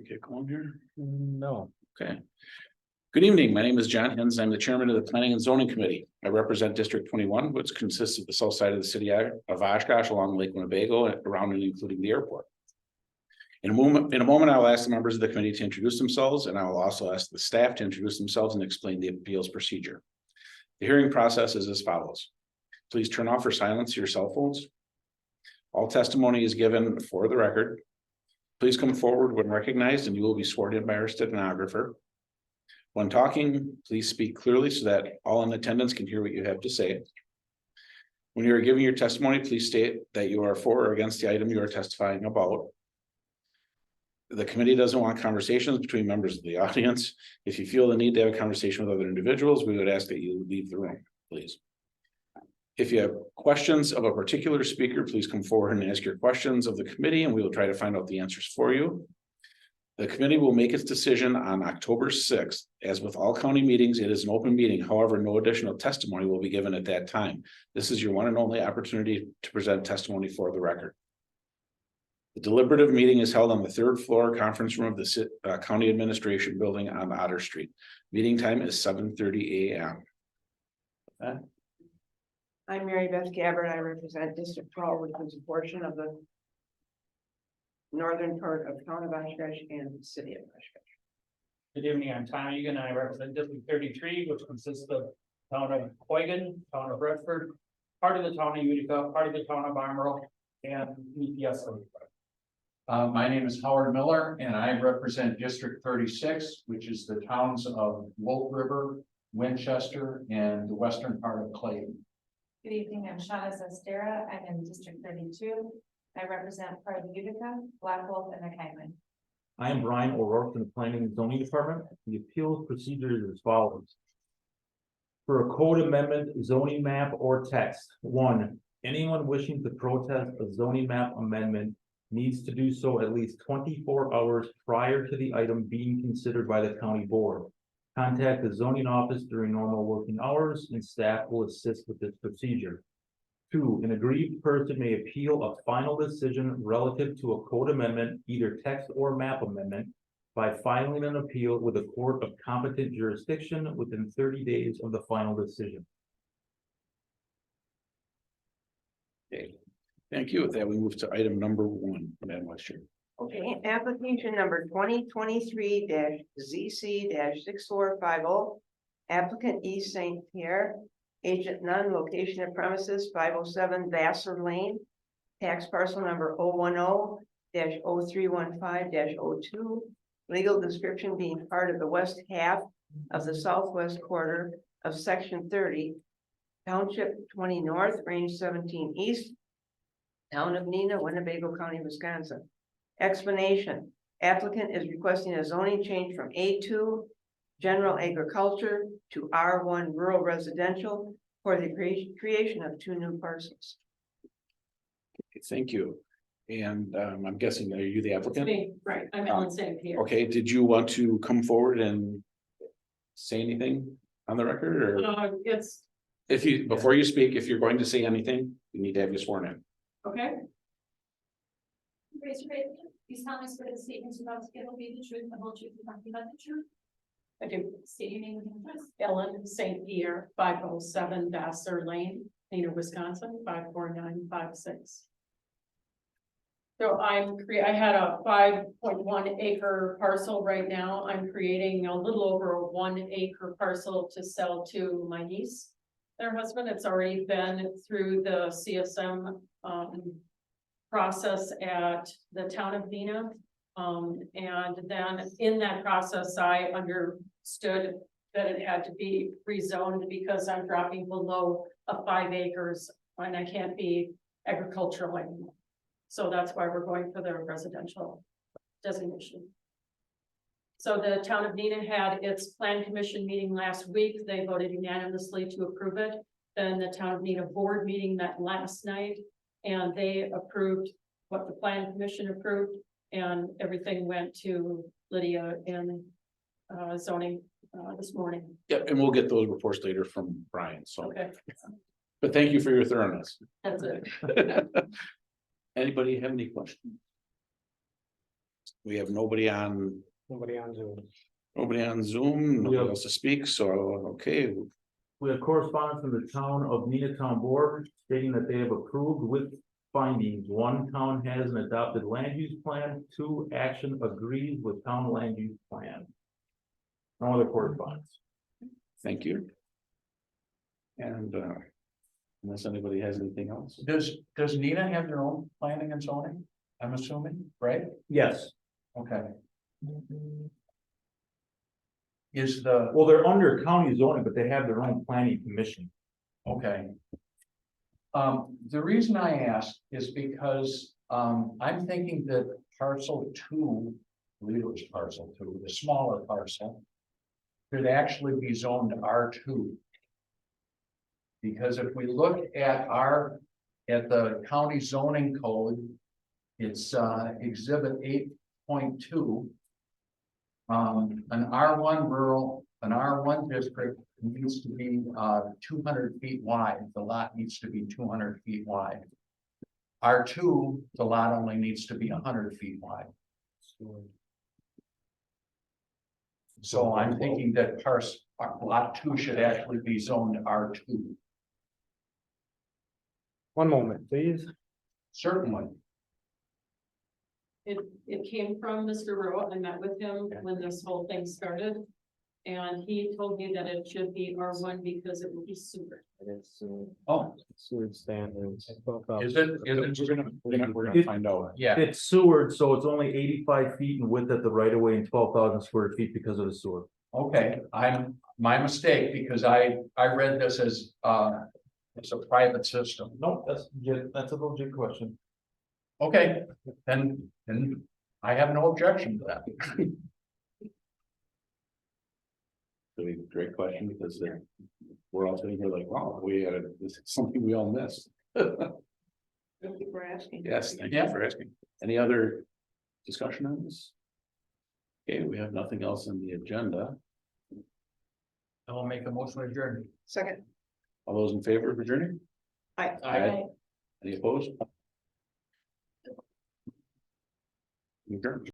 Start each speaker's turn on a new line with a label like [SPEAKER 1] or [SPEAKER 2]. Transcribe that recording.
[SPEAKER 1] get going here?
[SPEAKER 2] No.
[SPEAKER 1] Okay. Good evening. My name is John Hens. I'm the chairman of the Planning and Zoning Committee. I represent District 21, which consists of the south side of the city of Oshkosh along Lake Winnebago and around and including the airport. In a moment, I'll ask the members of the committee to introduce themselves, and I will also ask the staff to introduce themselves and explain the appeals procedure. The hearing process is as follows. Please turn off or silence your cell phones. All testimony is given for the record. Please come forward when recognized and you will be sworn in by our stenographer. When talking, please speak clearly so that all in attendance can hear what you have to say. When you are giving your testimony, please state that you are for or against the item you are testifying about. The committee doesn't want conversations between members of the audience. If you feel the need to have a conversation with other individuals, we would ask that you leave the room, please. If you have questions of a particular speaker, please come forward and ask your questions of the committee and we will try to find out the answers for you. The committee will make its decision on October 6th. As with all county meetings, it is an open meeting. However, no additional testimony will be given at that time. This is your one and only opportunity to present testimony for the record. The deliberative meeting is held on the third floor conference room of the County Administration Building on Otter Street. Meeting time is 7:30 a.m.
[SPEAKER 3] I'm Mary Beth Gabbard. I represent District 12, which is a portion of the northern part of the town of Oshkosh and the city of Oshkosh.
[SPEAKER 2] Good evening, I'm Tom Egan. I represent District 33, which consists of town of Huygen, town of Redford, part of the town of Utica, part of the town of Amarillo, and EPS.
[SPEAKER 4] My name is Howard Miller and I represent District 36, which is the towns of Wolf River, Winchester, and the western part of Clayton.
[SPEAKER 5] Good evening, I'm Shauna Sestera. I'm in District 32. I represent part of Utica, Black Wolf, and the Kaiman.
[SPEAKER 6] I am Brian O'Rourke from the Planning and Zoning Department. The appeals procedure is as follows. For a code amendment, zoning map, or text, 1. Anyone wishing to protest a zoning map amendment needs to do so at least 24 hours prior to the item being considered by the county board. Contact the zoning office during normal working hours and staff will assist with this procedure. 2. An aggrieved person may appeal a final decision relative to a code amendment, either text or map amendment, by filing an appeal with a court of competent jurisdiction within 30 days of the final decision.
[SPEAKER 1] Okay. Thank you. With that, we move to item number 1, Madam Vice Chair.
[SPEAKER 3] Okay, application number 2023-ZC-6450. Applicant East St. Pierre, agent none, location of premises 507 Vassar Lane, tax parcel number 010-0315-02. Legal description being part of the west half of the southwest quarter of section 30, township 20 north, range 17 east, town of Neenah, Winnebago County, Wisconsin. Explanation: applicant is requesting a zoning change from A2 general agriculture to R1 rural residential for the creation of 2 new parcels.
[SPEAKER 1] Okay, thank you. And I'm guessing, are you the applicant?
[SPEAKER 5] Me, right, I'm Ellen St. Pierre.
[SPEAKER 1] Okay, did you want to come forward and say anything on the record, or
[SPEAKER 5] It's
[SPEAKER 1] if you, before you speak, if you're going to say anything, you need to have you sworn in.
[SPEAKER 5] okay. Raise your right hand. Please tell me whether the statements about to give will be the truth, the whole truth, and nothing but the truth. I do. State your name and address. Ellen St. Pierre, 507 Vassar Lane, Neenah, Wisconsin, 54956. So I had a 5.1 acre parcel right now. I'm creating a little over a 1 acre parcel to sell to my niece, their husband. It's already been through the CSM process at the town of Neenah. And then in that process, I understood that it had to be rezoned because I'm dropping below 5 acres and I can't be agricultural anymore. So that's why we're going for the residential designation. So the town of Neenah had its plan commission meeting last week. They voted unanimously to approve it. Then the town of Neenah board meeting met last night and they approved what the plan commission approved, and everything went to Lydia in zoning this morning.
[SPEAKER 1] Yep, and we'll get those reports later from Brian, so.
[SPEAKER 5] Okay,
[SPEAKER 1] But thank you for your thoroughness.
[SPEAKER 5] that's it.
[SPEAKER 1] Anybody have any questions? We have nobody on,
[SPEAKER 2] Nobody on Zoom.
[SPEAKER 1] nobody
[SPEAKER 6] have-
[SPEAKER 1] else to speak, so, okay,
[SPEAKER 6] We have correspondence from the town of Nenagh Board stating that they have approved with findings. One, town has an adopted land use plan. Two, action agrees with town land use plan. No other correspondence.
[SPEAKER 1] thank you. And, unless anybody has anything else,
[SPEAKER 4] Does Nina have their own planning and zoning? I'm assuming, right?
[SPEAKER 6] Yes,
[SPEAKER 4] Okay. Is the,
[SPEAKER 6] well, they're under county zoning, but they have their own planning commission.
[SPEAKER 4] okay. The reason I ask is because, I'm thinking that parcel two, I believe it was parcel two, the smaller parcel, could actually be zoned R2. Because if we look at at the county zoning code, it's, exhibit 8.2. An R1 rural, an R1 district needs to be 200 feet wide. The lot needs to be 200 feet wide. R2, the lot only needs to be 100 feet wide. So I'm thinking that lot 2 should actually be zoned R2.
[SPEAKER 2] One moment, please.
[SPEAKER 4] Certainly.
[SPEAKER 5] It came from Mr. Rowe. I met with him when this whole thing started. And he told me that it should be R1 because it will be super.
[SPEAKER 4] Oh,
[SPEAKER 2] Sewer standards.
[SPEAKER 4] is it?
[SPEAKER 1] we're gonna find out.
[SPEAKER 4] Yeah,
[SPEAKER 6] It's sewered, so it's only 85 feet in width at the right of way and 12,000 square feet because of the sewer.
[SPEAKER 4] okay. My mistake, because I read this as, it's a private system.
[SPEAKER 6] Nope, that's a legit question.
[SPEAKER 4] Okay, then I have no objection to that.
[SPEAKER 1] Really great question, because we're all sitting here like, wow, this is something we all missed.
[SPEAKER 3] Thank you for asking.
[SPEAKER 1] Yes, thank you for asking. Any other discussion on this? Okay, we have nothing else on the agenda.
[SPEAKER 4] I will make a motion to adjourn.
[SPEAKER 3] Second.
[SPEAKER 1] All those in favor of adjourning?
[SPEAKER 3] Aye.
[SPEAKER 1] Any opposed? Adjourned.